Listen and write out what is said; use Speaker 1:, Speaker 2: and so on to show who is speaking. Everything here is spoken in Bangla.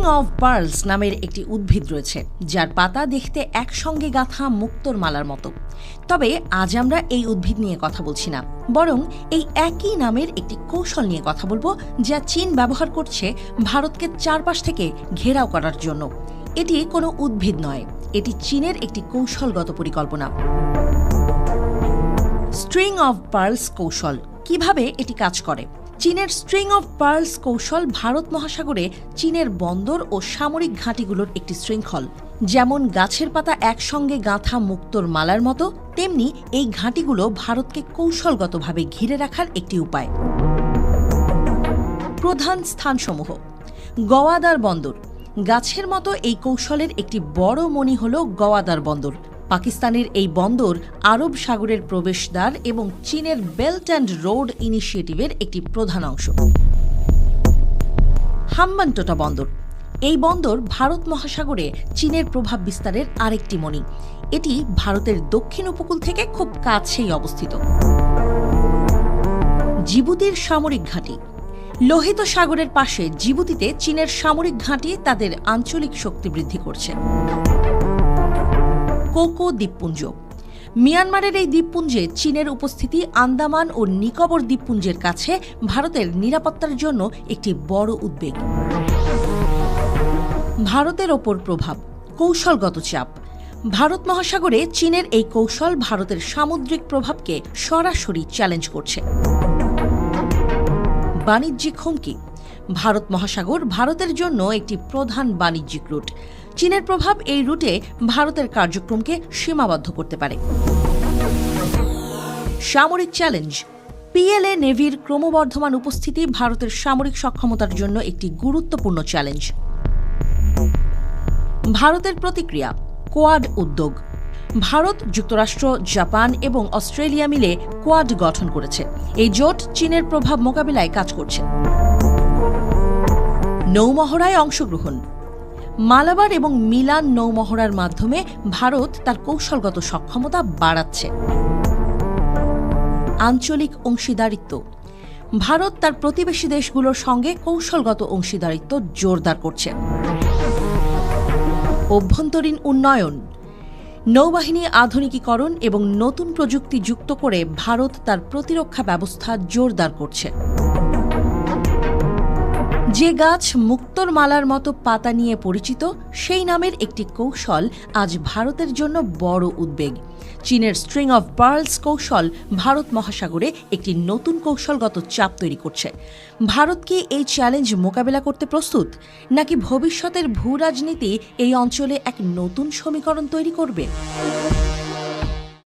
Speaker 1: অফ পার্লস নামের একটি উদ্ভিদ রয়েছে যার পাতা দেখতে একসঙ্গে গাঁথা মুক্তোর মালার মতো। তবে আজ আমরা এই উদ্ভিদ নিয়ে কথা বলছি না, বরং এই একই নামের একটি কৌশল নিয়ে কথা বলবো যা চীন ব্যবহার করছে ভারতকে চারপাশ থেকে ঘেরাও করার জন্য। এটি কোনো উদ্ভিদ নয়, এটি চীনের একটি কৌশলগত পরিকল্পনা। স্ট্রিং অফ পার্লস কৌশল কিভাবে এটি কাজ করে? চীনের স্ট্রিং অফ পার্লস কৌশল ভারত মহাসাগরে চীনের বন্দর ও সামরিক ঘাঁটিগুলোর একটি শৃঙ্খল। যেমন গাছের পাতা একসঙ্গে গাঁথা মুক্তোর মালার মতো, তেমনি এই ঘাঁটিগুলো ভারতকে কৌশলগতভাবে ঘিরে রাখার একটি উপায়। প্রধান স্থানসমূহ: গওয়াদার বন্দর। গাছের মতো এই কৌশলের একটি বড় মণি হল গওয়াদার বন্দর। পাকিস্তানের এই বন্দর আরব সাগরের প্রবেশদ্বার এবং চীনের বেল্ট অ্যান্ড রোড ইনিশিয়েটিভের একটি প্রধান অংশ। হাম্বানটোটা বন্দর। এই বন্দর ভারত মহাসাগরে চীনের প্রভাব বিস্তারের আরেকটি মণি। এটি ভারতের দক্ষিণ উপকূল থেকে খুব কাছেই অবস্থিত। জিবুতির সামরিক ঘাঁটি। লোহিত সাগরের পাশে জিবুতিতে চীনের সামরিক ঘাঁটি তাদের আঞ্চলিক শক্তি বৃদ্ধি করছে। কোকো দ্বীপপুঞ্জ। মিয়ানমারের এই দ্বীপপুঞ্জে চীনের উপস্থিতি আন্দামান ও নিকোবর দ্বীপপুঞ্জের কাছে ভারতের নিরাপত্তার জন্য একটি বড় উদ্বেগ। ভারতের ওপর প্রভাব, কৌশলগত চাপ। ভারত মহাসাগরে চীনের এই কৌশল ভারতের সামুদ্রিক প্রভাবকে সরাসরি চ্যালেঞ্জ করছে। বাণিজ্যিক হুমকি। ভারত মহাসাগর ভারতের জন্য একটি প্রধান বাণিজ্যিক রুট। চীনের প্রভাব এই রুটে ভারতের কার্যক্রমকে সীমাবদ্ধ করতে পারে। সামরিক চ্যালেঞ্জ। পিএলএ নেভির ক্রমবর্ধমান উপস্থিতি ভারতের সামরিক সক্ষমতার জন্য একটি গুরুত্বপূর্ণ চ্যালেঞ্জ। ভারতের প্রতিক্রিয়া। কোয়াড উদ্যোগ। ভারত, যুক্তরাষ্ট্র, জাপান এবং অস্ট্রেলিয়া মিলে কোয়াড গঠন করেছে। এই জোট চীনের প্রভাব মোকাবিলায় কাজ করছে। নৌমহড়ায় অংশগ্রহণ। মালাবার এবং মিলান নৌমহড়ার মাধ্যমে ভারত তার কৌশলগত সক্ষমতা বাড়াচ্ছে। আঞ্চলিক অংশীদারিত্ব। ভারত তার প্রতিবেশী দেশগুলোর সঙ্গে কৌশলগত অংশীদারিত্ব জোরদার করছে। অভ্যন্তরীণ উন্নয়ন। নৌবাহিনী আধুনিকীকরণ এবং নতুন প্রযুক্তি যুক্ত করে ভারত তার প্রতিরক্ষা ব্যবস্থা জোরদার করছে। যে গাছ মুক্তোর মালার মতো পাতা নিয়ে পরিচিত, সেই নামের একটি কৌশল আজ ভারতের জন্য বড় উদ্বেগ। চীনের স্ট্রিং অফ পার্লস কৌশল ভারত মহাসাগরে একটি নতুন কৌশলগত চাপ তৈরি করছে। ভারত কি এই চ্যালেঞ্জ মোকাবেলা করতে প্রস্তুত, নাকি ভবিষ্যতের ভূ রাজনীতি এই অঞ্চলে এক নতুন সমীকরণ তৈরি করবে?